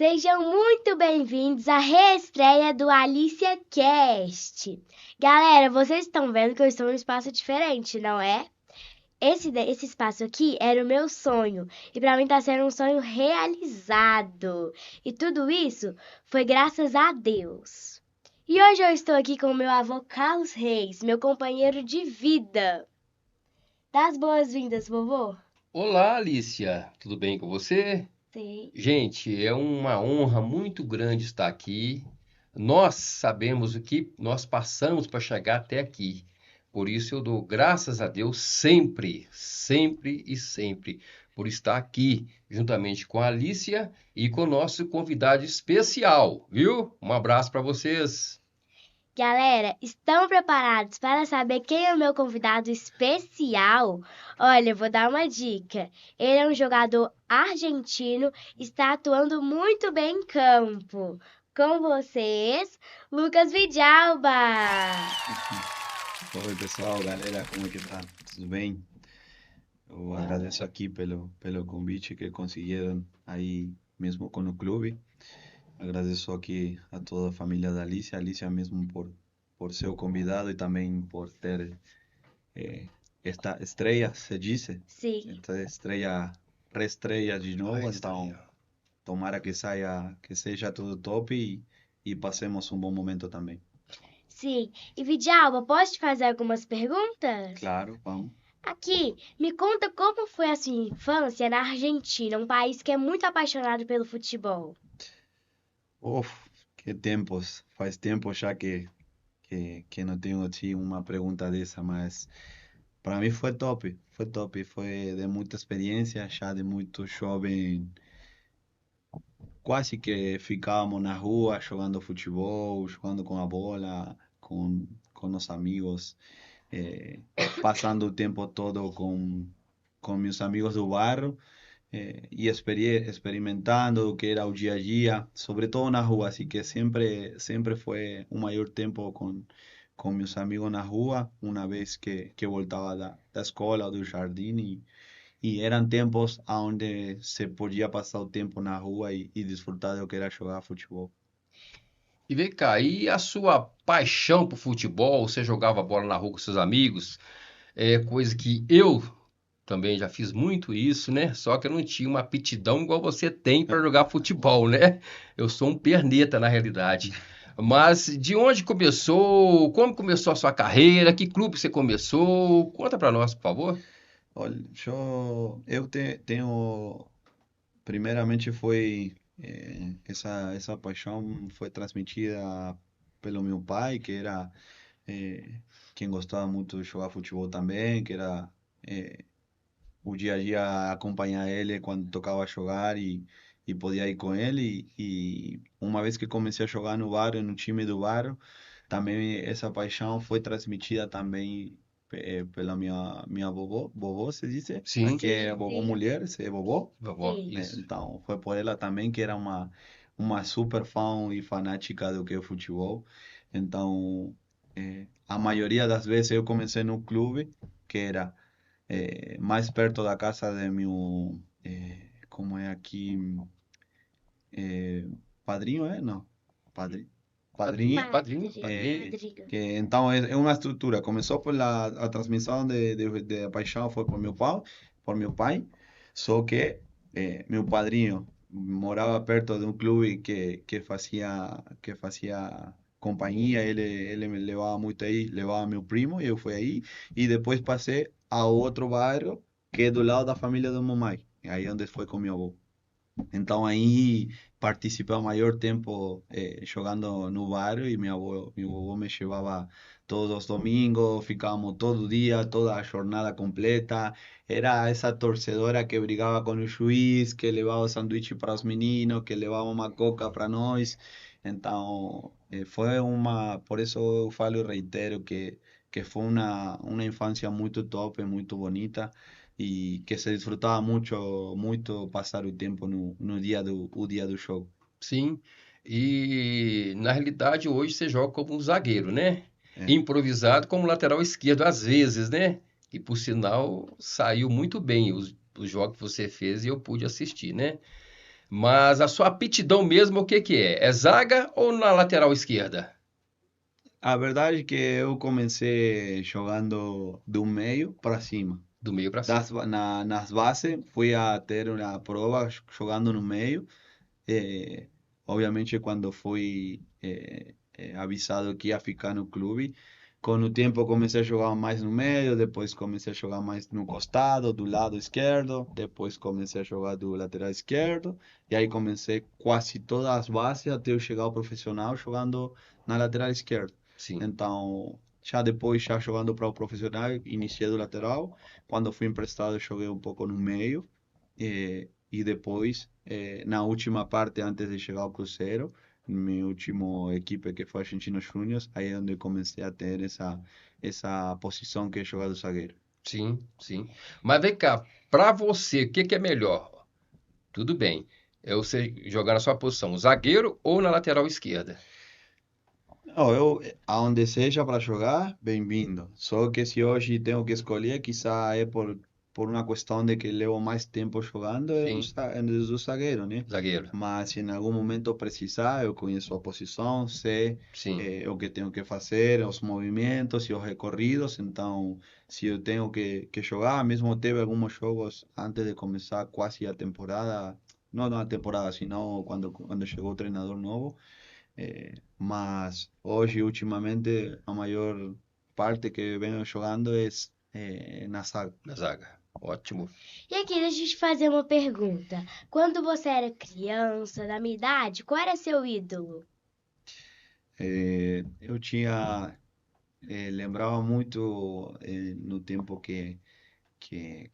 Sejam muito bem-vindos à reestreia do Alicia Cast. Galera, vocês estão vendo que eu estou num espaço diferente, não é? Esse espaço aqui era o meu sonho e para mim está sendo um sonho realizado. E tudo isso foi graças a Deus. E hoje eu estou aqui com o meu avô Carlos Reis, meu companheiro de vida. Dá as boas-vindas, vovô. Olá, Alicia, tudo bem com você? Sim. Gente, é uma honra muito grande estar aqui. Nós sabemos o que nós passamos para chegar até aqui. Por isso eu dou graças a Deus sempre, sempre e sempre por estar aqui juntamente com a Alicia e com o nosso convidado especial, viu? Um abraço para vocês. Galera, estão preparados para saber quem é o meu convidado especial? Olha, eu vou dar uma dica. Ele é um jogador argentino, está atuando muito bem em campo. Com vocês, Lucas Vidalba. Oi, pessoal, galera, como é que tá? Tudo bem? Eu agradeço aqui pelo convite que conseguiram aí mesmo com o clube. Agradeço aqui a toda a família da Alicia mesmo por ser o convidado e também por ter eh, esta estreia, se dice, Sim, esta estreia, reestreia de novo, então tomara que seja tudo top e passemos um bom momento também. sim. E Vidalba, posso te fazer algumas perguntas? Claro, vamos. Aqui, me conta como foi a sua infância na Argentina, um país que é muito apaixonado pelo futebol. Uf, qué tiempos. Faz tempo já que não tenho assim uma pergunta dessa, mas para mim foi top, foi de muita experiência, já de muito jovem, quase que ficávamos na rua jogando futebol, jogando com a bola, com os amigos, eh, passando o tempo todo com meus amigos do bairro. Y experimentando lo que era el día a día, sobre todo en la rua, así que siempre fue un mayor tiempo con mis amigos en la rua, una vez que voltaba da escola o do jardim, y eran tiempos donde se podía pasar el tiempo en la rua y disfrutar de lo que era jugar futebol. E vem cá, e a sua paixão por futebol? Você jogava bola na rua com seus amigos? É coisa que eu também já fiz muito isso, né? Só que eu não tinha uma aptidão igual você tem para jogar futebol, né? Eu sou um perneta na realidade. Mas de onde começou? Como começou a sua carreira? Que clube você começou? Conta para nós, por favor. Olha, tenho, primeiramente foi essa paixão foi transmitida pelo meu pai, que era quem gostava muito de jogar futebol também, que era eh, o dia a dia acompanhar ele quando tocava jogar e podia ir com ele. E uma vez que comecei a jogar no bairro, no time do bairro, também essa paixão foi transmitida também pela minha vovó se diz, Sim, que é Sim, vovó sim, mulher, se é vovó. vovó, sim. isso. Então foi por ela também que era uma super fã e fanática do que é o futebol. Então a maioria das vezes eu comecei no clube que era mais perto da casa de meu, como é aqui, eh, padrinho, é? Não, padrinho, Padrinho, padrinho, padrinho, Padre, padrinho. Padrigo. que então é uma estrutura, começou pela a transmissão de paixão foi por meu pai, só que meu padrinho morava perto de um clube que fazia companhia, ele me levava muito aí, levava meu primo, eu fui aí, e depois passei a outro bairro, que é do lado da família do mamãe, aí onde foi com meu avô. Então aí participei o maior tempo jogando no bairro e meu avô me levava todos os domingos, ficávamos todo dia, toda a jornada completa. Era essa torcedora que brigava com o juiz, que levava o sanduíche para os meninos, que levava uma coca para nós. Então foi por isso eu falo e reitero que foi uma infância muito top, muito bonita e que se disfrutava muito passar o tempo no o dia do jogo. Sim. E na realidade hoje você joga como um zagueiro, né? É, Improvisado como lateral esquerdo às vezes, né? E por sinal saiu muito bem os jogos que você fez e eu pude assistir, né? Mas a sua aptidão mesmo, o que que é? É zaga ou na lateral esquerda? A verdade é que eu comecei jogando do meio para cima. Do meio para cima. Nas bases, fui a ter uma prova jogando no meio. Eh, Obviamente, quando fui avisado que ia ficar no clube, com o tempo comecei a jogar mais no meio, depois comecei a jogar mais no costado, do lado esquerdo, depois comecei a jogar do lateral esquerdo, e aí comecei quase todas as bases até eu chegar ao profissional jogando na lateral esquerda. Sim. Então, já depois, já jogando para o profissional, iniciei do lateral. Quando fui emprestado, joguei um pouco no meio. E depois, na última parte, antes de chegar ao Cruzeiro, minha última equipe que foi Argentinos Júnior, aí é onde comecei a ter essa posição que é jogar do zagueiro. Sim, sim. Mas vem cá, para você, o que que é melhor? Tudo bem. É você jogar na sua posição, zagueiro ou na lateral esquerda? Não, aonde seja para jogar, bem-vindo. Só que se hoje tenho que escolher, quizá é por uma questão de que levo mais tempo jogando, Sim, é do zagueiro, né? zagueiro. Mas se em algum momento precisar, eu conheço a posição, sei Sim, o que tenho que fazer, os movimentos e os recorridos. Então, se eu tenho que jogar, mesmo teve alguns jogos antes de começar quase a temporada, não na temporada, senão quando chegou o treinador novo. Mas hoje, ultimamente, a maior parte que venho jogando é na zaga. na zaga. Ótimo. E aqui, deixa eu te fazer uma pergunta. Quando você era criança, da minha idade, qual era seu ídolo? Eu tinha, lembrava muito no tempo que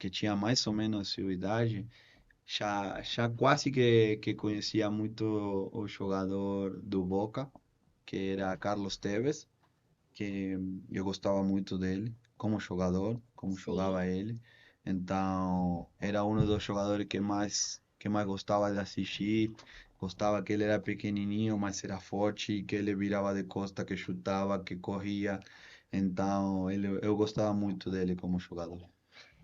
tinha mais ou menos sua idade, já quase que conhecia muito o jogador do Boca, que era Carlos Tevez, que eu gostava muito dele como jogador, como Sim. jogava ele. Então, era um dos jogadores que mais gostava de assistir. Gostava que ele era pequenininho, mas era forte, que ele virava de costa, que chutava, que corria. Então, eu gostava muito dele como jogador.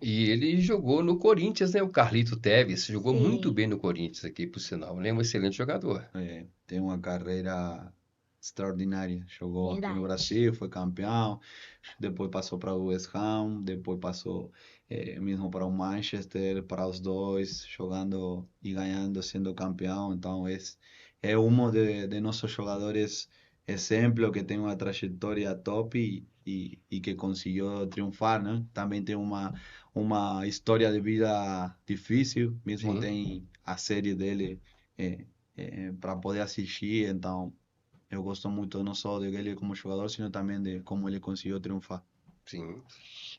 E ele jogou no Corinthians, né? O Carlito Tevez jogou muito Sim, bem no Corinthians aqui, por sinal. Ele é um excelente jogador. Tem uma carreira extraordinária. Jogou aqui no verdade. Brasil, foi campeão, depois passou para o West Ham, depois passou mesmo para o Manchester, para os dois, jogando e ganhando, sendo campeão. Então é um de nossos jogadores exemplo que tem uma trajetória top e que conseguiu triunfar, né? Também tem uma história de vida difícil, mesmo Sim, tem a série dele eh, para poder assistir. Então, eu gosto muito não só dele como jogador, sino também de como ele conseguiu triunfar. sim.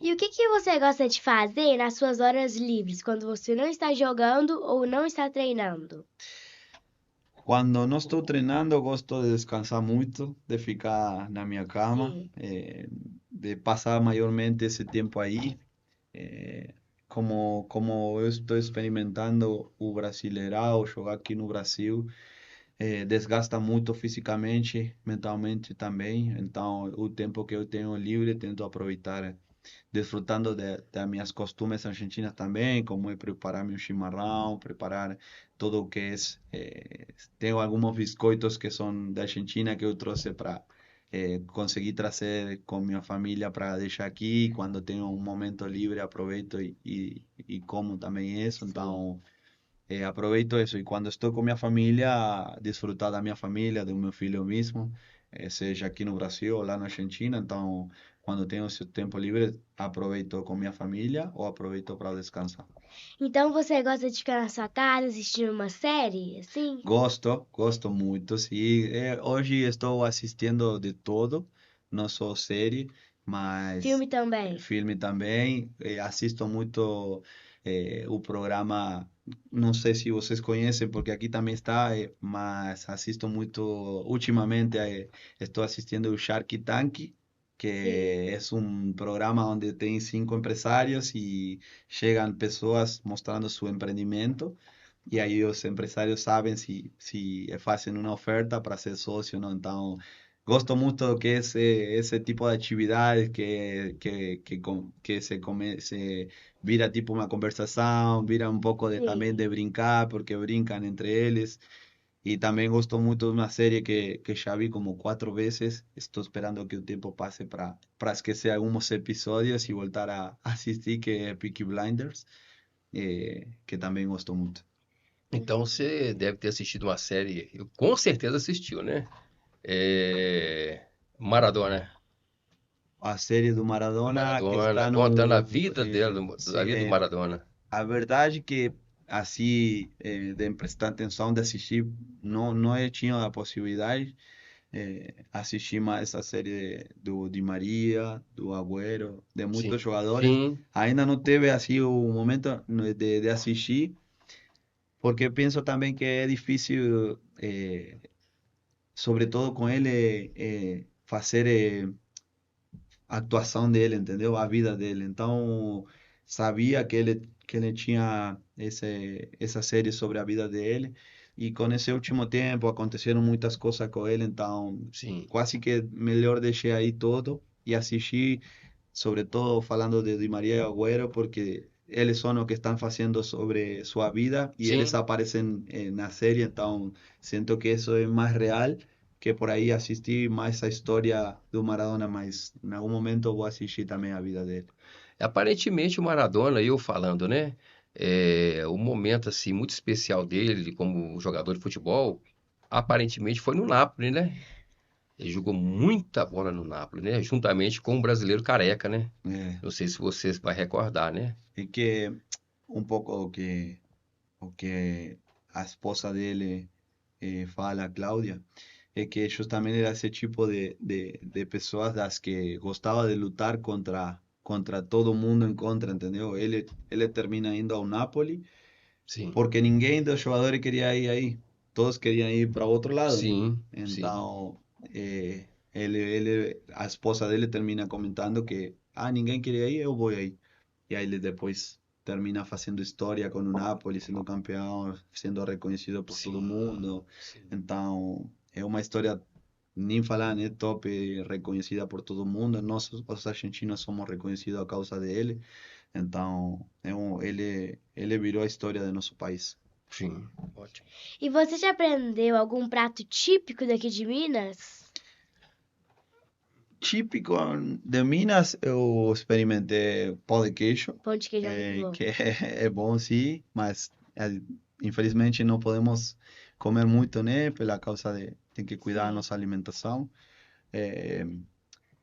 E o que que você gosta de fazer nas suas horas livres, quando você não está jogando ou não está treinando? Quando não estou treinando, eu gosto de descansar muito, de ficar na minha cama, Sim. de passar maiormente esse tempo aí. Eh, como eu estou experimentando o Brasileirão, jogar aqui no Brasil, desgasta muito fisicamente, mentalmente também. Então, o tempo que eu tenho livre, tento aproveitar desfrutando de minhas costumes argentinas também, como é preparar meu chimarrão, preparar todo o que é. Tenho alguns biscoitos que são da Argentina que eu trouxe para conseguir trazer com minha família para deixar aqui. Quando tenho um momento livre, aproveito e como também isso. Sim. Então, aproveito isso. E quando estou com minha família, desfrutar da minha família, do meu filho mesmo, seja aqui no Brasil ou lá na Argentina. Então, quando tenho esse tempo livre, aproveito com minha família ou aproveito para descansar. Então você gosta de ficar na sua casa assistindo uma série, assim? Gosto muito, sim. Hoje estou assistindo de todo, não só série, mas Filme também. filme também. Assisto muito o programa, não sei se vocês conhecem, porque aqui também está, mas assisto muito, ultimamente estou assistindo o Shark Tank, que Sim. é um programa onde tem 5 empresários e chegam pessoas mostrando seu empreendimento. E aí os empresários sabem se fazem uma oferta para ser sócio ou não. Então, gosto muito que esse tipo de atividades que se vira tipo uma conversação, vira um pouco de, também Sim. de brincar, porque brincam entre eles. Y también gosto mucho de una serie que ya vi como 4 veces. Estoy esperando que el tiempo pase para esquecer algunos episodios y volver a asistir, que es Peaky Blinders, que también gosto mucho. Então você deve ter assistido uma série, com certeza assistiu, né? É, Maradona. A serie do Maradona que Maradona, está contando a no... vida dela, sí, da vida do Maradona. a verdade que assim, de prestar atenção, de assistir, não eu tinha a possibilidade. Assisti mais essa série do Di Maria, do Agüero, de muitos Sim, jogadores. sim, Ainda não teve assim o momento de assistir, porque penso também que é difícil, sobretudo com ele, fazer a atuação dele, entendeu? A vida dele. Então, sabia que ele tinha essa série sobre a vida dele. E com esse último tempo aconteceram muitas coisas com ele, então sim, quase que melhor deixei aí todo e assisti, sobretudo falando de Di Maria e Agüero, porque eles são os que estão fazendo sobre sua vida e eles sim. aparecem na série, então sinto que isso é mais real que por aí assistir mais a história do Maradona, mas em algum momento eu vou assistir também a vida dele. Aparentemente o Maradona, eu falando, né? O momento assim muito especial dele como jogador de futebol, aparentemente foi no Napoli, né? Ele jogou muita bola no Napoli, né? Juntamente com o brasileiro Careca, né? É, Não sei se você vai recordar, né? e que um pouco o que a esposa dele fala, Cláudia, é que justamente era esse tipo de pessoas das que gostava de lutar contra todo mundo em contra, entendeu? Ele termina indo ao Napoli Sim, porque ninguém dos jogadores queria ir aí, todos queriam ir para outro lado. sim, sim. Então, a esposa dele termina comentando que, ninguém queria ir, eu vou aí. E aí ele depois termina fazendo história com o Napoli, sendo campeão, sendo reconhecido por todo Sim, mundo. sim. Então, é uma história, nem falar, né, top, reconhecida por todo mundo. Nós, os argentinos, somos reconhecidos a causa dele. Então, ele virou a história do nosso país. Sim, ótimo. E você já aprendeu algum prato típico daqui de Minas? Típico de Minas, eu experimentei pão de queijo, Pão de queijo é muito bom. que é bom sim, mas infelizmente não podemos comer muito, né? Pela causa de tem que cuidar da Sim. nossa alimentação. Eh,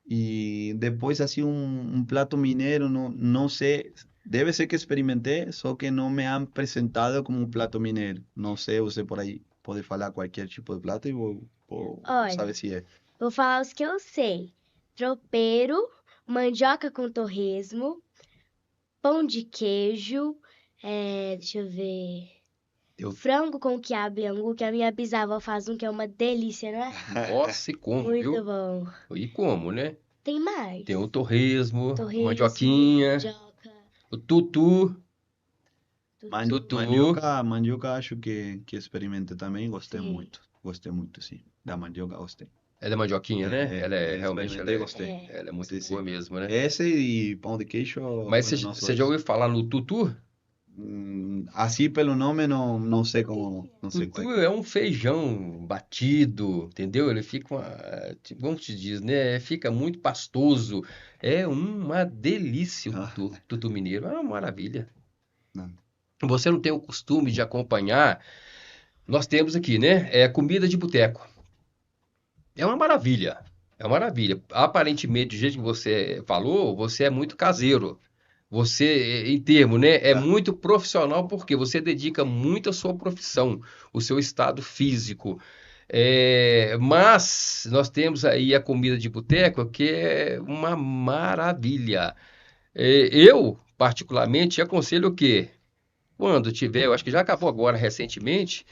e depois assim um prato mineiro, não sei, deve ser que experimentei, só que não me han apresentado como um prato mineiro. Não sei, você por aí pode falar qualquer tipo de prato e vou saber Olha, se é. vou falar os que eu sei. Tropeiro, mandioca com torresmo, pão de queijo, deixa eu ver, Eu, frango com quiabo e angu, que a minha bisavó faz um que é uma delícia, não é? nossa, e como, Muito viu? bom. E como, né? Tem mais. Tem o torresmo, a Torresmo, mandioquinha, mandioca, o tutu, tutu. tutu. Mandioca acho que experimentei também, gostei Sim. muito. Gostei muito, sim. Da mandioca, gostei. Ela é mandioquinha, né? Ela é realmente, Experimentei, gostei. É. ela é muito Sim, boa sim. mesmo, né? Esse e pão de queijo Mas foram os você já dois. ouviu falar no tutu? Assim pelo nome não sei como, não sei qual é Tutu que é. é um feijão batido, entendeu? Ele fica, como te diz, né? Fica muito pastoso. É uma delícia o Ah, tutu, tutu mineiro. É uma maravilha. não. Você não tem o costume de acompanhar? Nós temos aqui, né? É comida de boteco. É uma maravilha. É uma maravilha. Aparentemente, do jeito que você falou, você é muito caseiro. Você, em termo, né, é Ah, muito profissional porque você dedica muito à sua profissão, o seu estado físico. Mas nós temos aí a comida de boteco, que é uma maravilha. Eu, particularmente, aconselho o quê? Quando tiver, eu acho que já acabou agora recentemente,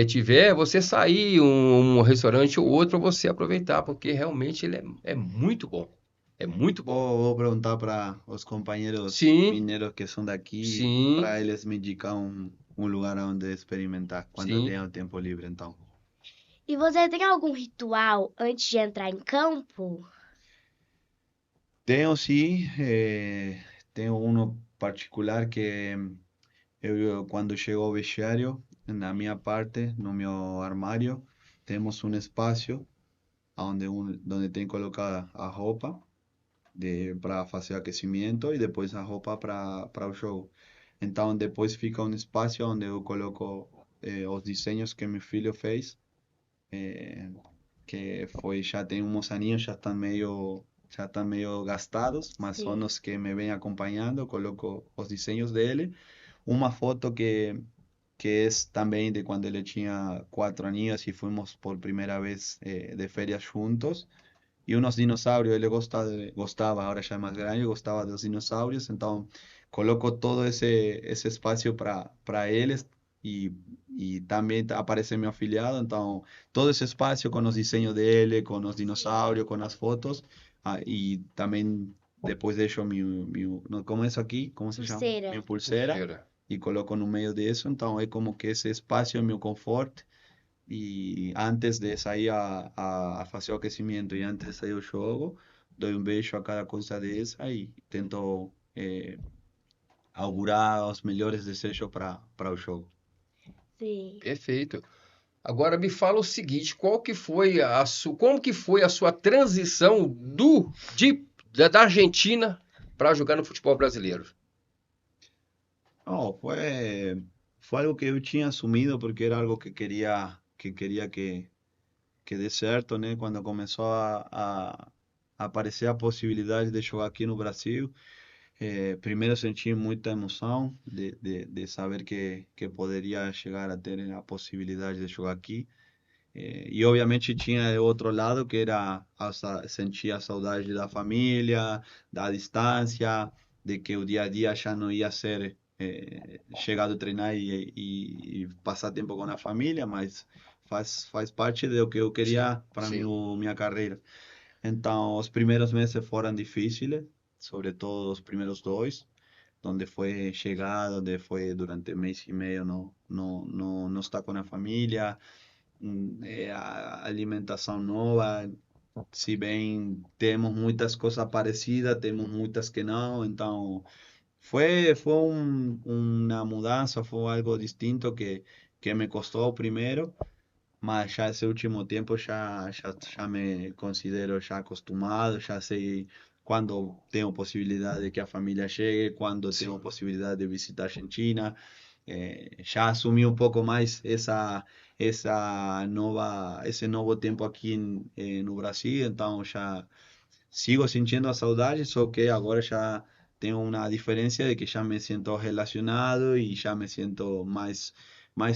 tiver, você sair um restaurante ou outro, você aproveitar, porque realmente ele é muito bom. É muito bom. vou perguntar para os companheiros Sim, mineiros que são daqui, sim, para eles me indicar um lugar onde experimentar quando sim. tenham tempo livre, então. E você tem algum ritual antes de entrar em campo? Tenho sim, tenho um particular que quando chego ao vestiário, na minha parte, no meu armário, temos um espaço onde tem colocada a roupa para fazer aquecimento e depois a roupa para o jogo. Então depois fica um espaço onde eu coloco os desenhos que meu filho fez, eh, que foi já tem uns aninhos, já estão meio gastados, mas são Sim. os que me vêm acompanhando. Eu coloco os desenhos dele, uma foto que é também de quando ele tinha 4 aninhos e fomos por primeira vez de férias juntos. E uns dinossauros, ele gostava, agora já é mais grande, gostava dos dinossauros, então coloco todo esse espaço para eles e, e também aparece meu afiliado, então todo esse espaço com os desenhos dele, com os dinossauros, com as fotos, e também depois deixo não, como é isso aqui? Como se chama? Pulseira. Minha pulseira Cheira. e coloco no meio disso, então é como que esse espaço é meu conforto. E antes de sair a fazer o aquecimento e antes de sair o jogo, dou um beijo a cada coisa dessa e tento augurar os melhores desejos para o jogo. Sim. Perfeito. Agora me fala o seguinte, como que foi a sua transição da Argentina para jogar no futebol brasileiro? No, fue algo que yo tinha asumido porque era algo que dê certo, né? Quando começou a aparecer a possibilidade de jogar aqui no Brasil, primeiro senti muita emoção de saber que poderia chegar a ter a possibilidade de jogar aqui. E obviamente tinha o outro lado que era sentir a saudade da família, da distância, de que o dia a dia já não ia ser chegar a treinar e passar tempo com a família, mas faz parte do que eu queria para Sim. minha carreira. Então, os primeiros meses foram difíceis, sobretudo os primeiros dois, onde foi chegar, onde foi durante mês e meio não estar com a família, a alimentação nova, se bem temos muitas coisas parecidas, temos muitas que não, então foi uma mudança, foi algo distinto que me custou primeiro, mas já esse último tempo já me considero já acostumado, já sei quando tenho possibilidade de que a família chegue, quando tenho Sim. possibilidade de visitar a Argentina, já assumi um pouco mais esse novo tempo aqui no Brasil, então já sigo sentindo a saudade, só que agora já tenho uma diferença de que já me sinto relacionado e já me sinto mais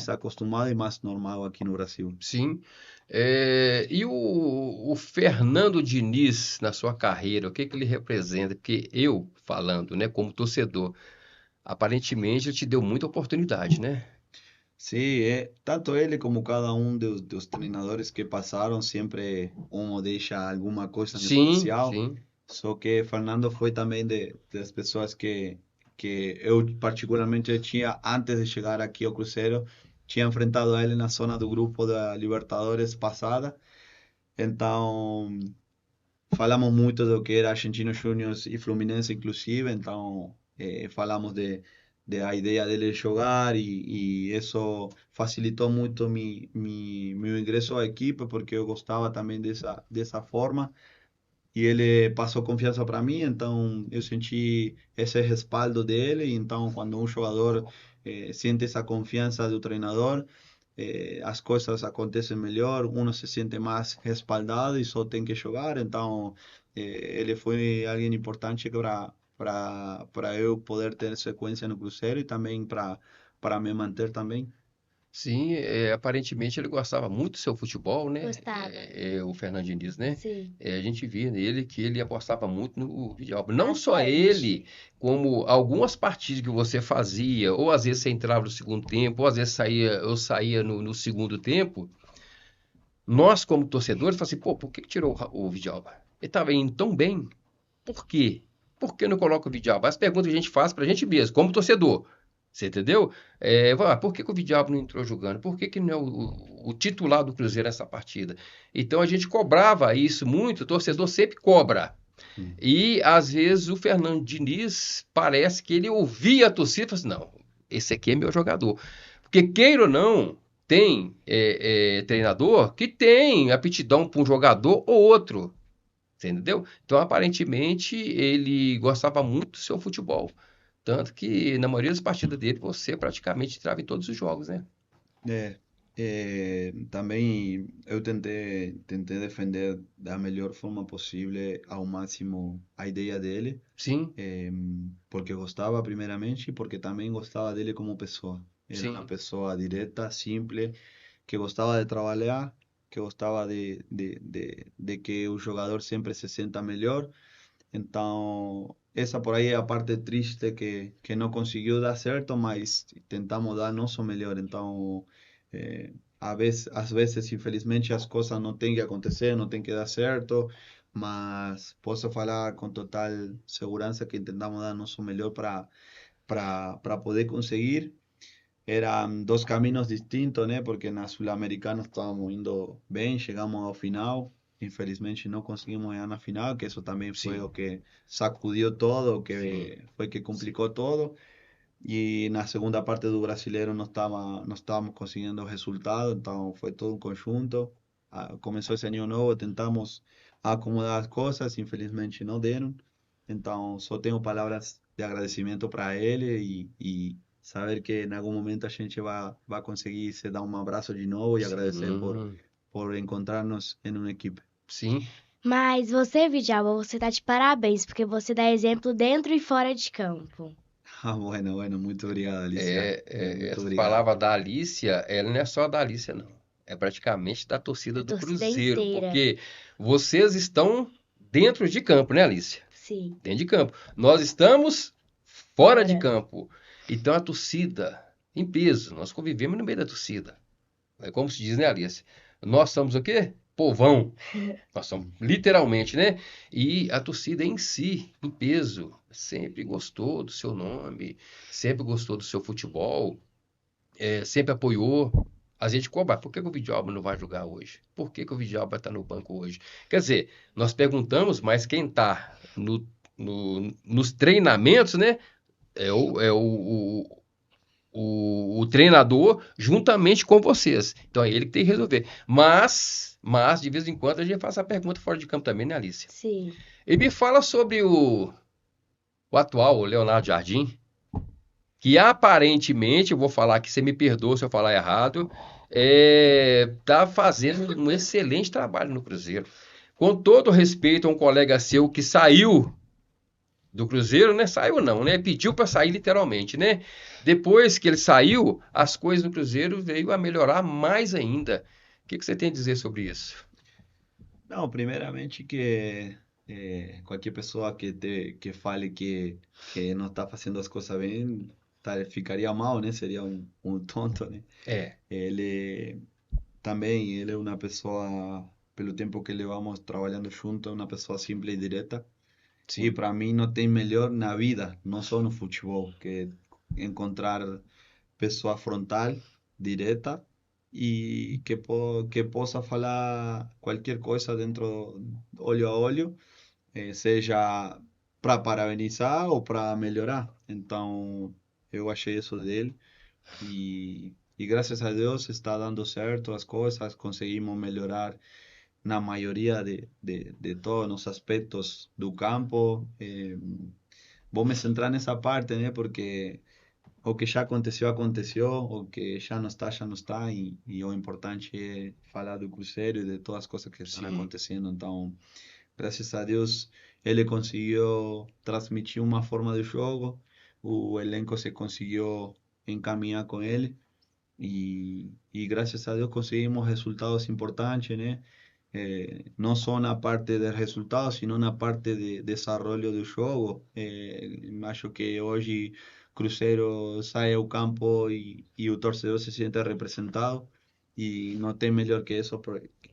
acostumado e mais normal aqui no Brasil. Sim. E o Fernando Diniz na sua carreira, o que que ele representa? Porque eu, falando, né, como torcedor, aparentemente ele te deu muita oportunidade, né? Sí, tanto ele como cada um dos treinadores que passaram, sempre um deixa alguma coisa em Sim, especial. sim. Só que Fernando foi também das pessoas que eu particularmente tinha, antes de chegar aqui ao Cruzeiro, tinha enfrentado a ele na zona do grupo da Libertadores passada. Então, falamos muito do que era Argentinos Júniors e Fluminense, inclusive. Então, falamos de a ideia dele jogar e isso facilitou muito meu ingresso à equipe, porque eu gostava também dessa forma. E ele passou confiança para mim, então eu senti esse respaldo dele. Então, quando um jogador sente essa confiança do treinador, as coisas acontecem melhor, uno se sente mais respaldado e só tem que jogar. Então, ele foi alguém importante para eu poder ter sequência no Cruzeiro e também para me manter também. Sim, aparentemente ele gostava muito do seu futebol, né? Gostava. O Fernando Diniz, né? Sim. A gente via nele que ele apostava muito no videogame. Não só Bastante. ele, como algumas partidas que você fazia, ou às vezes você entrava no segundo tempo, ou às vezes eu saía no segundo tempo. Nós, como torcedores, falamos assim, pô, por que tirou o videogame? Ele estava indo tão bem. Por quê? Por que não coloca o videogame? As perguntas que a gente faz pra gente mesmo, como torcedor. Você entendeu? Por que que o Vidiabo não entrou jogando? Por que que não é o titular do Cruzeiro nessa partida? Então a gente cobrava isso muito, o torcedor sempre cobra. Hum. E às vezes o Fernando Diniz parece que ele ouvia a torcida e falou assim: não, esse aqui é meu jogador. Porque queira ou não, tem treinador que tem aptidão para um jogador ou outro. Você entendeu? Então, aparentemente, ele gostava muito do seu futebol. Tanto que na maioria das partidas dele, você praticamente entrava em todos os jogos, né? É, também eu tentei defender da melhor forma possível ao máximo a ideia dele, Sim, porque gostava primeiramente e porque também gostava dele como pessoa. Era uma sim, pessoa direta, simples, que gostava de trabalhar, que gostava de que o jogador sempre se sinta melhor. Então, essa por aí é a parte triste que não conseguiu dar certo, mas tentamos dar nosso melhor. Então, às vezes, infelizmente, as coisas não têm que acontecer, não têm que dar certo, mas posso falar com total segurança que tentamos dar nosso melhor para poder conseguir. Eram dois caminhos distintos, né? Porque na Sul-Americana estávamos indo bem, chegamos ao final. Infelizmente não conseguimos ganhar na final, que isso também foi o sim, que sacudiu todo, o sim, que foi que complicou todo. E na segunda parte do Brasileiro não estávamos conseguindo resultado, então foi todo um conjunto. Começou esse ano novo, tentamos acomodar as coisas, infelizmente não deram. Então só tenho palavras de agradecimento para ele e saber que em algum momento a gente vai conseguir se dar um abraço de novo e agradecer sim, por encontrarnos em uma equipe. sim. Mas você, Vidjalba, você tá de parabéns, porque você dá exemplo dentro e fora de campo. Ah, bueno, muito obrigado, Alicia. Muito Essa obrigado. palavra da Alicia, ela não é só da Alicia, não. É praticamente da torcida A do torcida Cruzeiro, inteira. porque vocês estão dentro de campo, né, Alicia? Sim, Dentro de campo. Nós estamos fora de fora. campo. Então a torcida, em peso, nós convivemos no meio da torcida. É como se diz, né, Alice? Nós somos o quê? Povão. Nós somos literalmente, né? E a torcida em si, em peso, sempre gostou do seu nome, sempre gostou do seu futebol, sempre apoiou. A gente cobra, por que que o Vidalba não vai jogar hoje? Por que que o Vidalba está no banco hoje? Quer dizer, nós perguntamos, mas quem está nos treinamentos, né? É o treinador juntamente com vocês. Então é ele que tem que resolver. Mas de vez em quando a gente faz a pergunta fora de campo também, né, Alice? Sim. E me fala sobre o atual, o Leonardo Jardim, que aparentemente, eu vou falar que você me perdoa se eu falar errado, tá fazendo um excelente trabalho no Cruzeiro. Com todo respeito a um colega seu que saiu do Cruzeiro, né? Saiu não, né? Pediu para sair literalmente, né? Depois que ele saiu, as coisas no Cruzeiro veio a melhorar mais ainda. O que que você tem a dizer sobre isso? Não, primeiramente que qualquer pessoa que fale que não está fazendo as coisas bem, ficaria mal, né? Seria um tonto, né? É, Ele também, ele é uma pessoa, pelo tempo que levamos trabalhando junto, é uma pessoa simples e direta. E sim, para mim não tem melhor na vida, não só no futebol, que encontrar pessoa frontal, direta e que possa falar qualquer coisa dentro, olho a olho, seja para parabenizar ou para melhorar. Então, eu achei isso dele e graças a Deus está dando certo as coisas, conseguimos melhorar na maioria de todos os aspectos do campo. Vou me centrar nessa parte, né? Porque o que já aconteceu, aconteceu, o que já não está, e o importante é falar do Cruzeiro e de todas as coisas que estão sim, acontecendo. Então, graças a Deus, ele conseguiu transmitir uma forma de jogo, o elenco se conseguiu encaminhar com ele, e graças a Deus conseguimos resultados importantes, né? Não só na parte de resultados, sino na parte de desenvolvimento do jogo. Acho que hoje Cruzeiro sai ao campo e o torcedor se sente representado e não tem melhor que isso,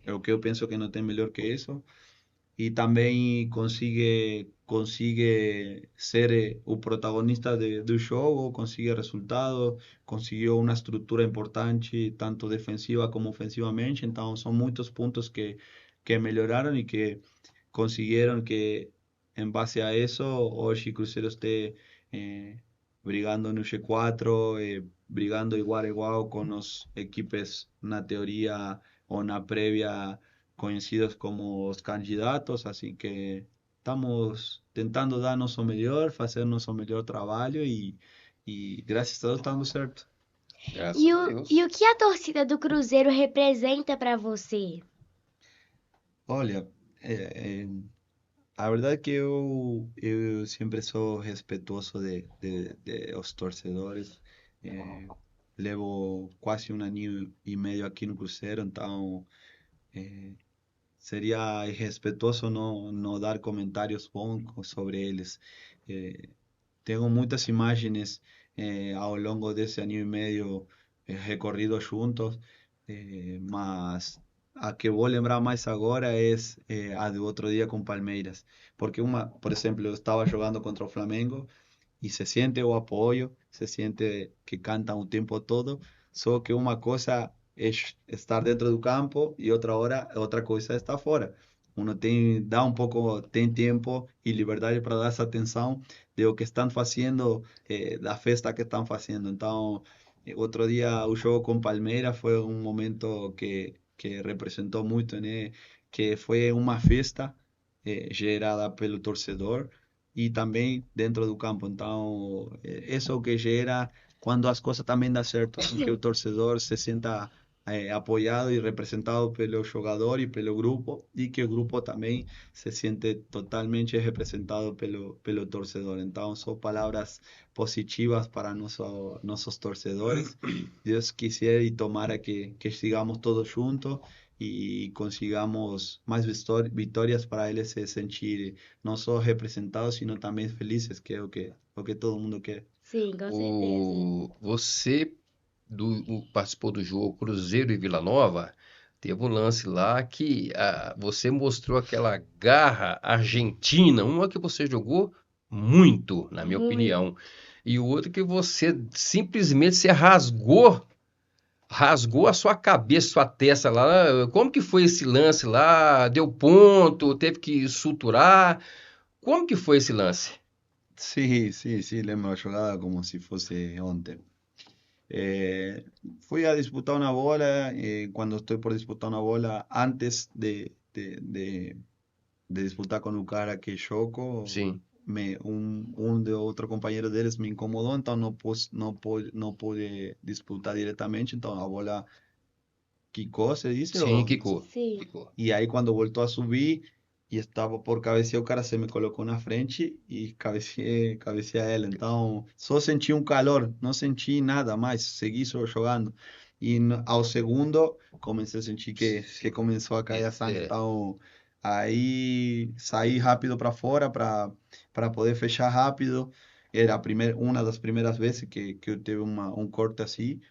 é o que eu penso que não tem melhor que isso. e também consegue ser o protagonista do jogo, consegue resultado, conseguiu uma estrutura importante, tanto defensiva como ofensivamente. Então, são muitos pontos que melhoraram e que conseguiram que, em base a isso, hoje Cruzeiro esté brigando no G4, brigando igual a igual com os equipes, na teoria ou na prévia, conhecidos como os candidatos. Assim que estamos tentando dar nosso melhor, fazer nosso melhor trabalho e graças a Deus está dando certo. Graças E a e o Deus. que a torcida do Cruzeiro representa para você? Olha, a verdade é que eu sempre sou respeitoso de os torcedores. Eh, Levo quase um ano e meio aqui no Cruzeiro, então seria irrespeitoso não dar comentários bons sobre eles. Eh, Tenho muitas imagens ao longo desse ano e meio recorrido juntos, mas a que vou lembrar mais agora é a do outro dia com Palmeiras. Porque por exemplo, eu estava jogando contra o Flamengo y se siente o apoyo, se siente que cantan o tiempo todo, só que uma coisa é estar dentro do campo e outra coisa é estar fora. Uno dá um pouco, tem tempo e liberdade para dar essa atenção de o que estão fazendo, da festa que estão fazendo. Então, outro dia o jogo com Palmeiras foi um momento que representou muito, né? Que foi uma festa gerada pelo torcedor e também dentro do campo. Então, isso é o que gera quando as coisas também dão certo, em que o torcedor se sinta apoiado e representado pelo jogador e pelo grupo, e que o grupo também se sente totalmente representado pelo torcedor. Então, são palavras positivas para nossos torcedores. Deus quiser e tomara que sigamos todos juntos e consigamos mais vitórias para eles se sentir não só representados, sino também felizes, que é o que todo mundo quer. Sim, com certeza. Você participou do jogo Cruzeiro e Vila Nova. Teve um lance lá que você mostrou aquela garra argentina, uma que você jogou muito, na minha Muito. opinião, e o outro que você simplesmente se rasgou a sua cabeça, sua testa lá. Como que foi esse lance lá? Deu ponto? Teve que suturar? Como que foi esse lance? Sí, sí, sí, lembro la jugada como si fuese ontem. Fui a disputar una bola, cuando estoy por disputar una bola, antes de disputar con o cara que choco, Sim, um de outro companheiro deles me incomodou, então não pude disputar diretamente, então a bola quicou, se diz, sim, ou quicou, Sim. quicou. e aí quando voltou a subir e estava por cabecear, o cara se me colocou na frente e cabeceei ela. Então, só senti um calor, não senti nada mais, segui só jogando. E ao segundo, comecei a sentir que começou a cair a sangue. É, Então, aí saí rápido para fora para poder fechar rápido. Era uma das primeiras vezes que eu tive um corte assim.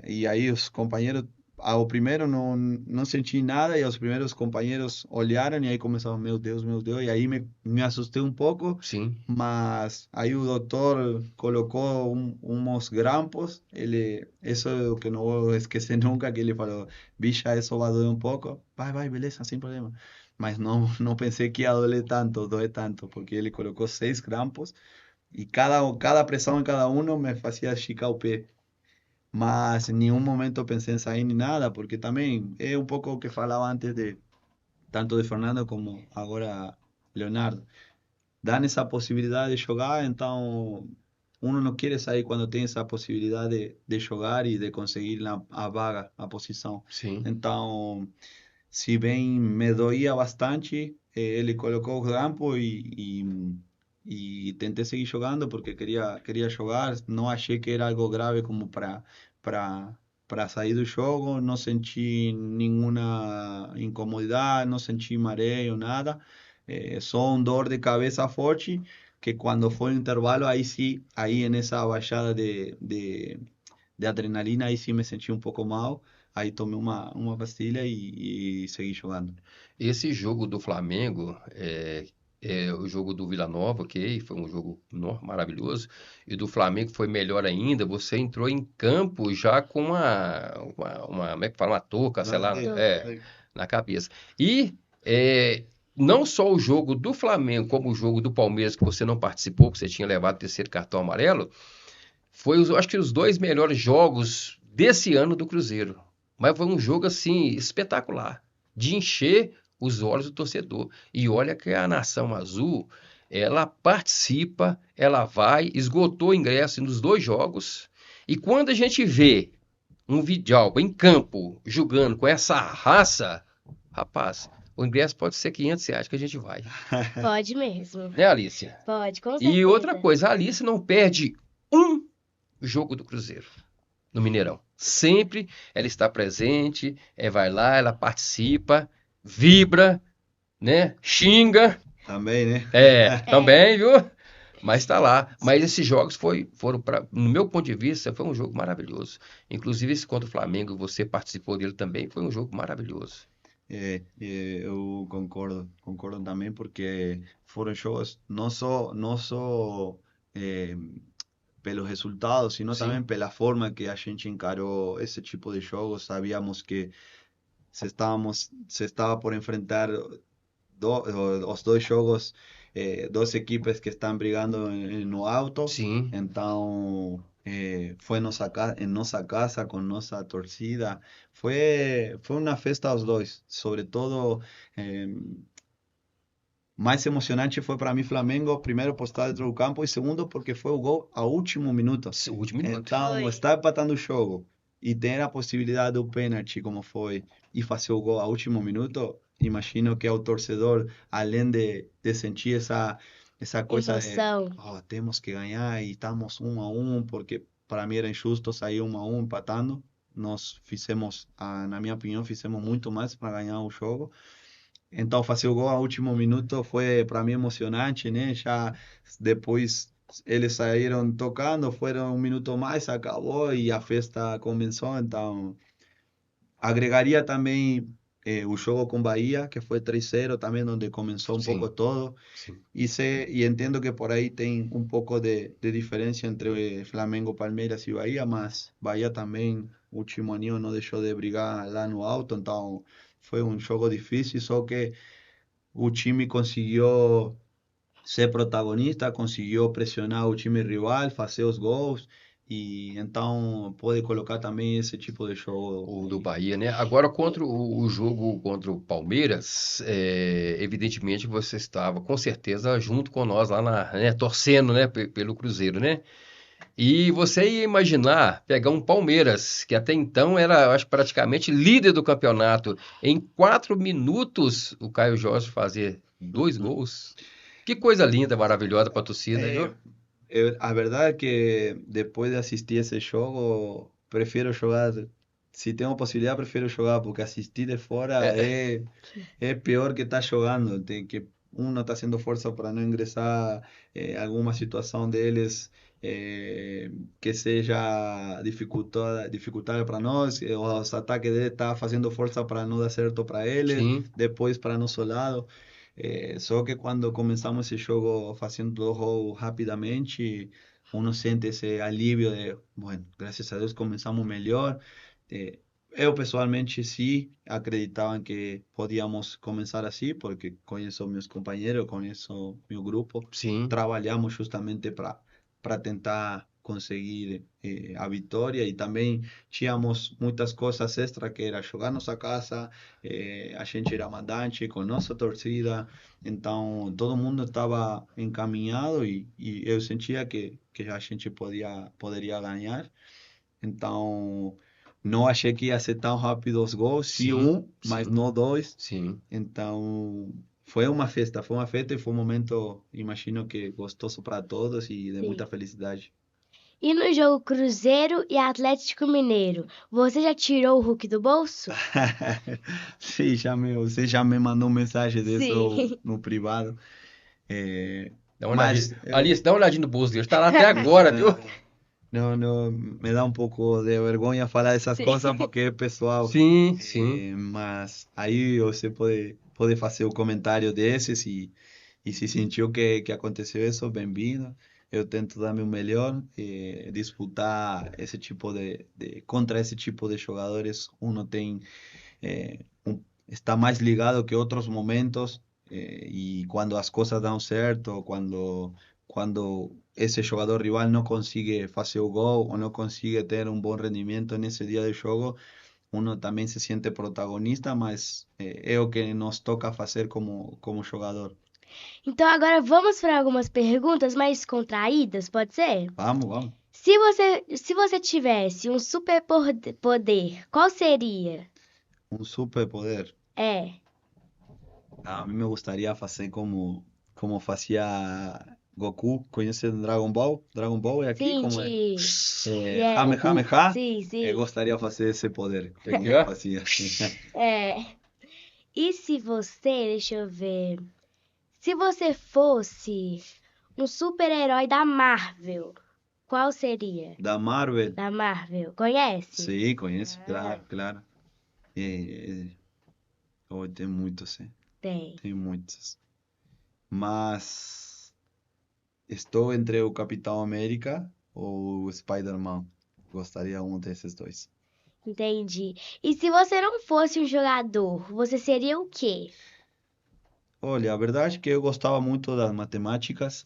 E aí os companheiros, ao primeiro não senti nada, e os primeiros companheiros olharam e aí começaram, meu Deus, e aí me assustei um pouco, sim, mas aí o doutor colocou uns grampos, isso é o que não vou esquecer nunca, que ele falou, bicha, isso vai doer um pouco, vai, beleza, sem problema. Mas não pensei que ia doer tanto, porque ele colocou 6 grampos, e cada pressão em cada um me fazia esticar o pé. Mas em nenhum momento eu pensei em sair nem nada, porque também é um pouco o que falava antes tanto de Fernando como agora Leonardo. Dan essa possibilidade de jogar, então uno não quer sair quando tem essa possibilidade de jogar e de conseguir a vaga, a posição. sim. Então, se bem me doía bastante, ele colocou o grampo e tentei seguir jogando porque queria jogar. Não achei que era algo grave como para para sair do jogo. Não senti nenhuma incomodidade, não senti mareo, nada. Só um dor de cabeça forte que quando foi o intervalo, aí sim, aí nessa baixada de adrenalina, aí sim me senti um pouco mal, Aí tomei uma pastilha e segui jogando. Esse jogo do Flamengo, o jogo do Vila Nova, ok, foi um jogo maravilhoso, e do Flamengo foi melhor ainda, você entrou em campo já com como é que fala, uma touca, sei lá, Touca. na cabeça. E não só o jogo do Flamengo, como o jogo do Palmeiras, que você não participou, que você tinha levado o terceiro cartão amarelo, acho que os dois melhores jogos desse ano do Cruzeiro. Mas foi um jogo assim espetacular, de encher os olhos do torcedor. E olha que a Nação Azul, ela participa, ela vai, esgotou o ingresso nos dois jogos. E quando a gente vê um Vidal em campo jogando com essa raça, rapaz, o ingresso pode ser R$ 500 que a gente vai. Pode mesmo. Né, Alicia? Pode, com E outra certeza. coisa, a Alice não perde um jogo do Cruzeiro no Mineirão. Sempre ela está presente, vai lá, ela participa, vibra, né? Xinga, Também, né? também, viu? Mas está lá. Mas esses jogos foram, no meu ponto de vista, foi um jogo maravilhoso. Inclusive esse contra o Flamengo, você participou dele também, foi um jogo maravilhoso. Eu concordo também, porque foram jogos não só eh, pelos resultados, sino também Sim, pela forma que a gente encarou esse tipo de jogos. Sabíamos que se estava por enfrentar os dois jogos, duas equipes que estão brigando no alto. sim. Então, foi em nossa casa, com nossa torcida. Foi uma festa aos dois. Sobretudo, eh, mais emocionante foi para mim Flamengo, primeiro por estar dentro do campo e segundo porque foi o gol ao último minuto. O último minuto. Então, Foi. estar empatando o jogo e ter a possibilidade do pênalti, como foi, e fazer o gol ao último minuto, imagino que o torcedor, além de sentir essa coisa de, Emoção. oh, temos que ganhar e estamos 1-1, porque para mim era injusto sair 1-1 empatando. Nós fizemos, na minha opinião, fizemos muito mais para ganhar o jogo. Então, fazer o gol ao último minuto foi para mim emocionante, né? Já depois eles saíram tocando, foram um minuto mais, acabou e a festa começou. Então, agregaria também o jogo com Bahia, que foi 3-0 também, onde começou um pouco Sim, todo. sim. E entendo que por aí tem um pouco de diferença entre Flamengo, Palmeiras e Bahia, mas Bahia também, último ano, não deixou de brigar lá no alto, então foi um jogo difícil, só que o time conseguiu ser protagonista, conseguiu pressionar o time rival, fazer os gols, e então pode colocar também esse tipo de jogo. O do Bahia, né? Agora, contra o jogo contra o Palmeiras, evidentemente você estava com certeza junto com nós lá torcendo, né, pelo Cruzeiro, né? E você ia imaginar pegar um Palmeiras, que até então era, eu acho, praticamente líder do campeonato. Em 4 minutos, o Caio Jorge fazer 2 gols. Que coisa linda, maravilhosa para a torcida, viu? A verdade é que depois de assistir esse jogo, prefiro jogar. Se tenho possibilidade, prefiro jogar, porque assistir de fora É, é pior que estar jogando. Tem que não está haciendo força para não ingressar alguma situação deles que seja dificultada para nós. Os ataques deles estão fazendo força para não dar certo para eles, sim, depois para nosso lado. Só que quando começamos esse jogo fazendo o jogo rapidamente, uno sente esse alívio de, bueno, graças a Deus começamos melhor. Eh, eu pessoalmente sim acreditava que podíamos começar assim, porque conheço meus companheiros, conheço meu grupo, sim, trabalhamos justamente para tentar conseguir a vitória e também tínhamos muitas coisas extra que era jogar nossa casa, a gente era mandante com nossa torcida, então todo mundo estava encaminhado e eu sentia que a gente poderia ganhar. Então, não achei que ia ser tão rápido os gols, sim sim, um, mas sim, não dois. sim. Então, foi uma festa e foi um momento, imagino que gostoso para todos e de muita Sim. felicidade. E no jogo Cruzeiro e Atlético Mineiro, você já tirou o Hulk do bolso? Sim, você já me mandou mensagem disso Sim. no privado. É, Dá uma olhadinha. mas eu, Alice, dá uma olhadinha no bolso dele. Está lá até agora, viu? No, no, me da un poco de vergüenza falar essas Sim. coisas porque é pessoal. Sim, sim. Mas aí você pode fazer o comentário desses e se sentiu que aconteceu isso, bem-vindo. Eu tento dar meu melhor, disputar esse tipo contra esse tipo de jogadores, uno tem está mais ligado que outros momentos, e quando as coisas dão certo, quando esse jogador rival não consegue fazer o gol ou não consegue ter um bom rendimento nesse dia de jogo, uno também se sente protagonista, mas é o que nos toca fazer como jogador. Então agora vamos para algumas perguntas mais contraídas, pode ser? Vamos, vamos. Se você tivesse um superpoder, qual seria? Um superpoder. É, A mí me gustaría hacer como hacía Goku, conhece Dragon Ball? Dragon Ball é aqui, sim, como é? Goku? Kamehameha, sim, eu sim. gostaria de fazer esse poder, É que como é? fazia. É. E se você, deixa eu ver, se você fosse um super-herói da Marvel, qual seria? Da Marvel, Da Marvel, conhece? sim, conheço, Ah, claro, claro. Oh, tem muitos, tem. tem muitos. Mas estou entre o Capitão América ou o Spider-Man. Gostaria um desses dois. Entendi. E se você não fosse um jogador, você seria o quê? Olha, a verdade é que eu gostava muito das matemáticas.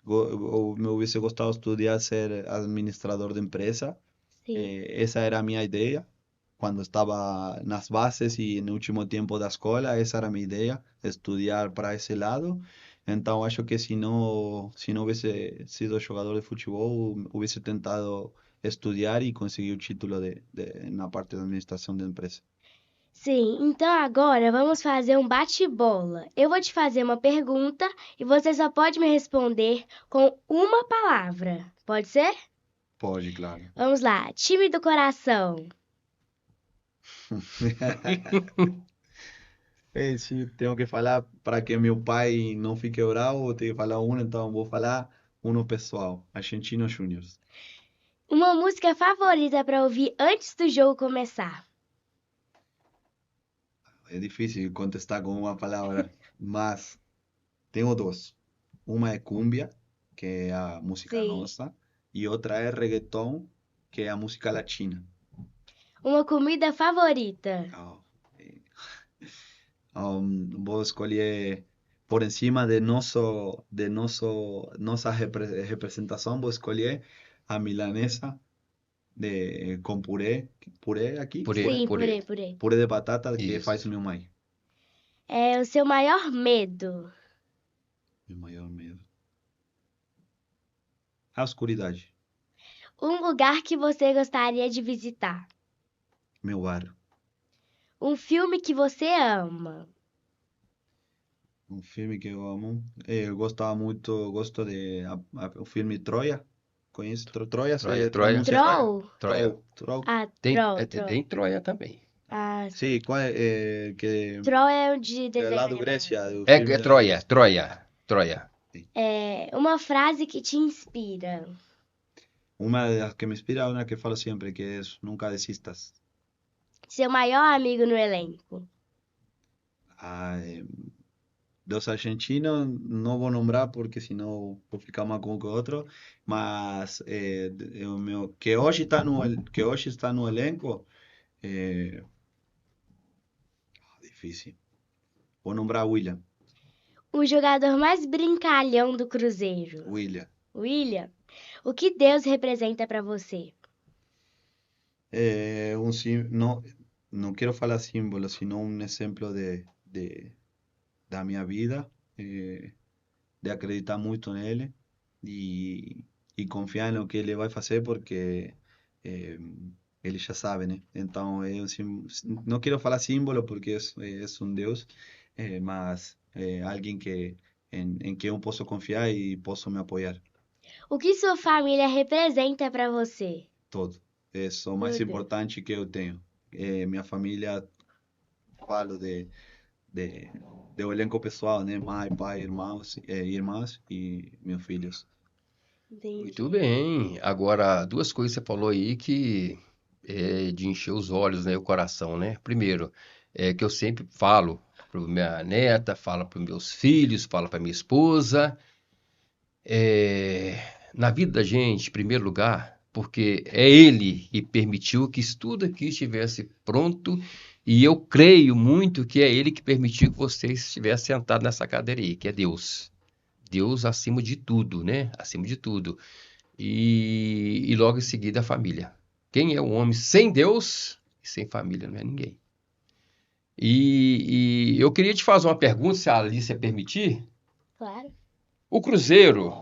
Eu me hubiese gostado estudar ser administrador de empresa. Sim. Essa era a minha ideia quando estava nas bases e no último tempo da escola. Essa era a minha ideia, estudar para esse lado. Então, acho que se não hubiese sido jogador de futebol, hubiese tentado estudar e conseguir o título na parte de administração de empresa. Sim, então agora vamos fazer um bate-bola. Eu vou te fazer uma pergunta e você só pode me responder com uma palavra. Pode ser? Pode, claro. Vamos lá. Time do coração. Se tenho que falar para que meu pai não fique bravo, tenho que falar um, então vou falar um pessoal, Argentino Júnior. Uma música favorita para ouvir antes do jogo começar. É difícil contestar com uma palavra, mas tenho duas. Uma é cumbia, que é a música Sim. nossa, e outra é reggaeton, que é a música latina. Uma comida favorita. Oh, eh, vou escolher por cima nossa representação, vou escolher a milanesa com purê aqui, Purê, purê, Sim, purê. purê, purê. purê de batata que faz Isso. minha mãe. É o seu maior medo. Meu maior medo. A oscuridade. Um lugar que você gostaria de visitar. Meu bar. Um filme que você ama. Um filme que eu amo. Eu gostava muito, gosto o filme Troia. Conhece Troia? Troia, Se Troia, pronuncia Troia, Troll? Troia. Troll. Ah, Tem, Troll, Troll. tem Troia também. Ah, Sim, qual que Troll é um de é desenho lá do animado. Grécia, o É, filme é da Troia, Grécia. Troia, Troia. Sim. É uma frase que te inspira. Uma das que me inspira, una que falo sempre, que é nunca desistas. Seu maior amigo no elenco. Ah, dos argentinos não vou nombrar porque senão vou ficar mal com o outro, mas o meu, que hoje está no elenco, é difícil. Vou nombrar William. O jogador mais brincalhão do Cruzeiro. William. William, o que Deus representa pra você? Não, não quero falar símbolo, sino um exemplo da minha vida, de acreditar muito nele e confiar no que ele vai fazer, porque eh, ele já sabe, né? Então, não quero falar símbolo porque é um Deus, mas alguém em que eu posso confiar e posso me apoiar. O que sua família representa pra você? Todo. É o mais Tudo. importante que eu tenho. Minha família, falo de, do elenco pessoal, né? Mãe, pai, irmãos, irmãs e meus filhos. Muito Entendi. bem. Agora, duas coisas que você falou aí que é de encher os olhos, né, o coração, né? Primeiro, é que eu sempre falo para minha neta, falo para meus filhos, falo para minha esposa, na vida da gente, em primeiro lugar, porque é Ele que permitiu que isso tudo aqui estivesse pronto e eu creio muito que é Ele que permitiu que você estivesse sentado nessa cadeira aí, que é Deus. Deus acima de tudo, né? Acima de tudo. E logo em seguida a família. Quem é o homem sem Deus e sem família? Não é ninguém. E eu queria te fazer uma pergunta, se a Alicia permitir. Claro. O Cruzeiro,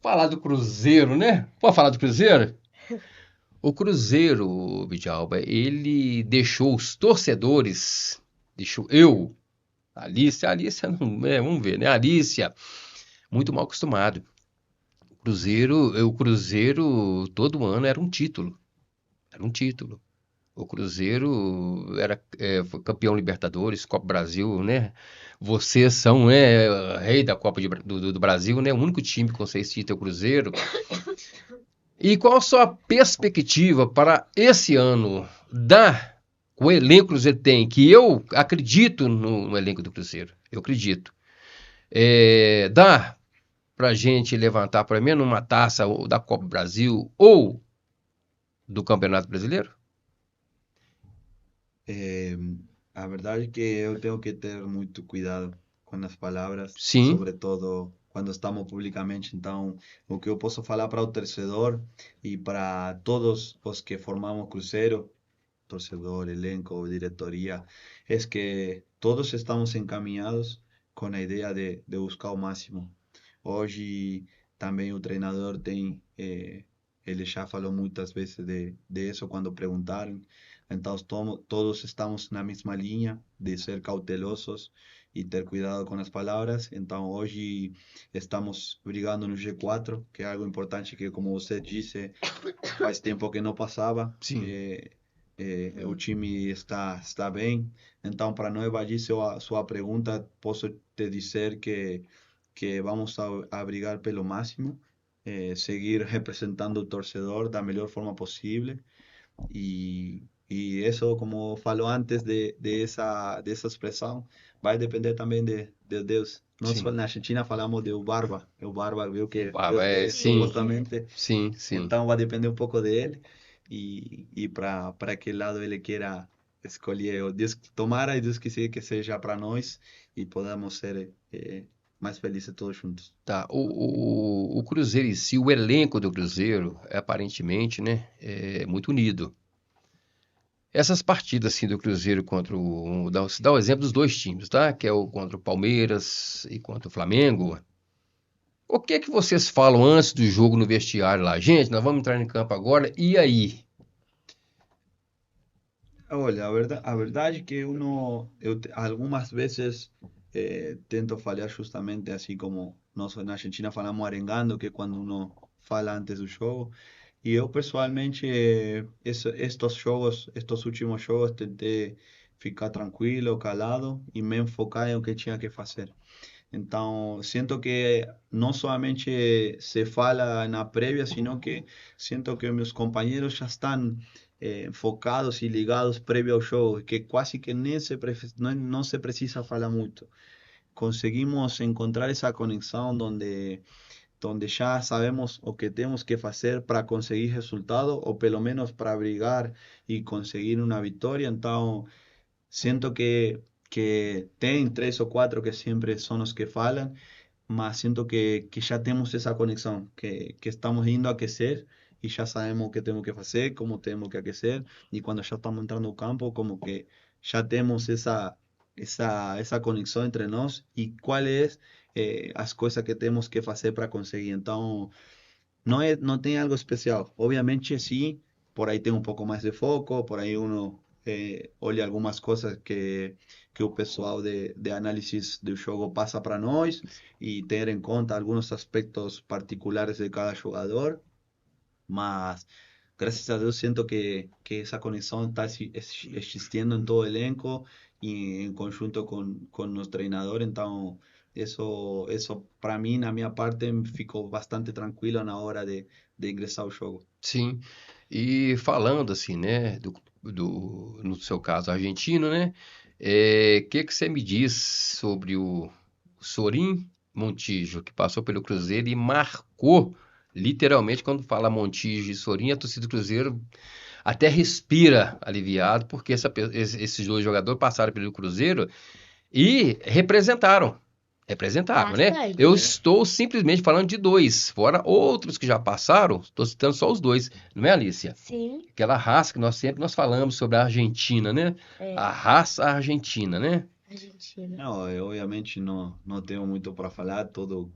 falar do Cruzeiro, né? Pode falar do Cruzeiro? O Cruzeiro, Bidjalba, ele deixou os torcedores, deixou eu, a Alicia não, vamos ver, né? A Alicia, muito mal acostumado. O Cruzeiro todo ano era um título. Era um título. O Cruzeiro foi campeão Libertadores, Copa Brasil, né? Vocês são, né, rei da Copa do Brasil, né? O único time com 6 títulos é o Cruzeiro. E qual a sua perspectiva para esse ano? O elenco que o Cruzeiro tem, que eu acredito no elenco do Cruzeiro. Eu acredito. Dá pra gente levantar pelo menos uma taça da Copa Brasil ou do Campeonato Brasileiro? Eh, a verdade é que eu tenho que ter muito cuidado com as palavras, Sim, sobretudo quando estamos publicamente. Então, o que eu posso falar para o torcedor e para todos os que formamos Cruzeiro, torcedor, elenco, diretoria, es que todos estamos encaminhados com a ideia de buscar o máximo. Hoje também o treinador tem, ele já falou muitas vezes de isso quando perguntaram. Então todos estamos na mesma linha de ser cautelosos e ter cuidado com as palavras. Então hoje estamos brigando no G4, que é algo importante que, como você disse, faz tempo que não passava. sim. O time está bem. Então, para não evadir sua pergunta, posso te dizer que vamos a brigar pelo máximo, seguir representando o torcedor da melhor forma possível. E isso, como falou antes dessa expressão, vai depender também de Deus. Nós Sim. na Argentina falamos de o Barba viu que Deus é Sim, Sim. supostamente. sim, sim. Então vai depender um pouco dele e para que lado ele queira escolher. O Deus, tomara e Deus quiser que seja para nós e podamos ser mais felizes todos juntos. Tá. O Cruzeiro em si, o elenco do Cruzeiro, aparentemente, né, é muito unido. Essas partidas assim do Cruzeiro contra se dá o exemplo dos dois times, tá? Que é o contra o Palmeiras e contra o Flamengo. O que é que vocês falam antes do jogo no vestiário lá? Gente, nós vamos entrar em campo agora, e aí? Olha, a verdade é que algumas vezes tento falar justamente assim como nós na Argentina falamos arengando, que é quando uno fala antes do jogo. E eu pessoalmente, estes jogos, estes últimos jogos, tentei ficar tranquilo, calado e me enfocar em o que tinha que fazer. Então, sinto que não somente se fala na prévia, sino que sinto que meus companheiros já estão focados e ligados prévio ao jogo, que quase que nem não se precisa falar muito. Conseguimos encontrar essa conexão donde ya sabemos o que tenemos que hacer para conseguir resultado o pelo menos para brigar y conseguir una victoria. Entonces, siento que tem tres o cuatro que siempre son los que falan, mas siento que ya tenemos esa conexión, que estamos yendo a aquecer y ya sabemos qué tenemos que hacer, cómo tenemos que aquecer, y cuando ya estamos entrando al campo, como que ya tenemos esa conexión entre nos y cuál es as coisas que temos que fazer para conseguir. Então, não tem algo especial. Obviamente, sim, por aí tem um pouco mais de foco, por aí uno olha algumas coisas que o pessoal de análise do jogo passa para nós e ter em conta alguns aspectos particulares de cada jogador, mas gracias a Dios siento que esa conexión está existiendo en todo el elenco y en conjunto con nuestro entrenador. Entonces, Isso para mim, na minha parte, ficou bastante tranquilo na hora de ingressar ao jogo. Sim. E falando assim, né, no seu caso argentino, né, que você me diz sobre o Sorin Montijo, que passou pelo Cruzeiro e marcou, literalmente, quando fala Montijo e Sorin, a torcida do Cruzeiro até respira aliviado, porque esses dois jogadores passaram pelo Cruzeiro e representaram, né? Eu Bastante. estou simplesmente falando de dois, fora outros que já passaram, estou citando só os dois, não é, Alicia? Sim, Aquela raça que nós falamos sobre a Argentina, né? é, A raça argentina, né? Argentina. Não, eu obviamente não tenho muito para falar, todo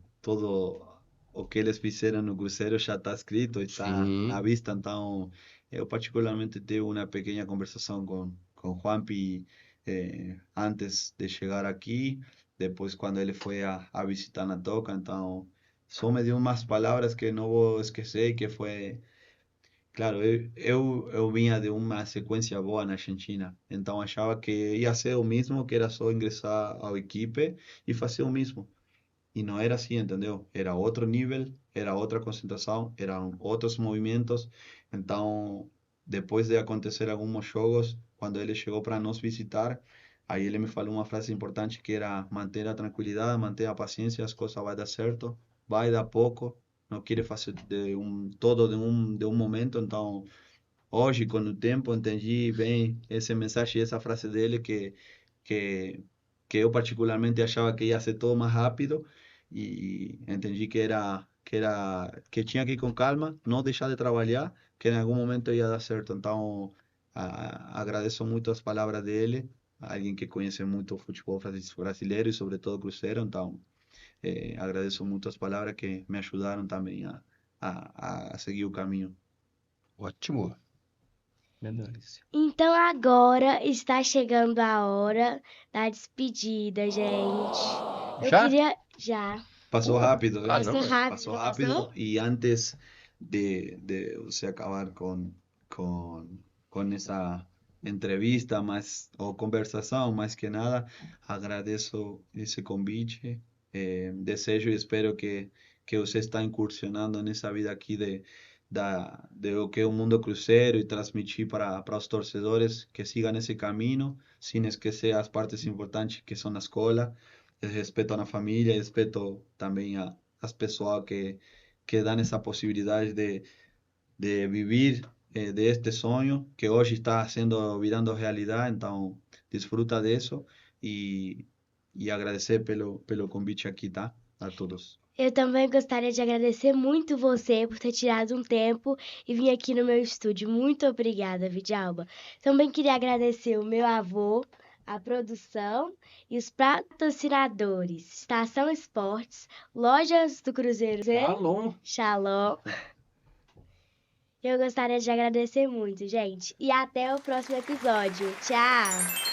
o que eles fizeram no Cruzeiro já está escrito, está à Sim, vista, então eu particularmente tive uma pequena conversação com Juanpi antes de chegar aqui, depois quando ele foi a visitar na Toca, então só me deu umas palavras que não vou esquecer, que foi. Claro, eu vinha de uma sequência boa na Argentina, então achava que ia ser o mesmo, que era só ingressar ao equipe e fazer o mesmo. E não era assim, entendeu? Era outro nível, era outra concentração, eram outros movimentos. Então, depois de acontecer alguns jogos, quando ele chegou para nos visitar, aí ele me falou uma frase importante que era manter a tranquilidade, manter a paciência, as coisas vai dar certo, vai dar pouco, não queria fazer todo de um momento, então hoje, com o tempo, entendi bem essa mensagem e essa frase dele que, que eu particularmente achava que ia ser todo mais rápido e entendi que tinha que ir com calma, não deixar de trabalhar, que em algum momento ia dar certo. Então, agradeço muito as palavras dele, alguém que conhece muito o futebol brasileiro e sobretudo Cruzeiro, então agradeço muito as palavras que me ajudaram também a seguir o caminho. ótimo. Alicia. Então agora está chegando a hora da despedida, gente. Eu Já? queria já. Passou rápido, Ah, né? não. Passou rápido, Passou não rápido passou? e antes de você acabar com essa entrevista mais, ou conversação, mais que nada, agradeço esse convite. Desejo e espero que você está incursionando nessa vida aqui de o que é o mundo cruzeiro e transmitir para os torcedores que sigam esse caminho, sem esquecer as partes importantes que são a escola, el respeto a la familia y respeto también a las personas que dan esa posibilidad de vivir de este sueño que hoy está haciendo, virando realidad. Entonces, disfruta de eso y agradecer pelo convite aqui, tá? A todos. Eu também gostaria de agradecer muito você por ter tirado um tempo e vir aqui no meu estúdio. Muito obrigada, Vidalba. Também queria agradecer o meu avô, a produção e os patrocinadores, Estação Esportes, Lojas do Cruzeiro, Alô. Shalom. Eu gostaria de agradecer muito, gente. E até o próximo episódio. Tchau!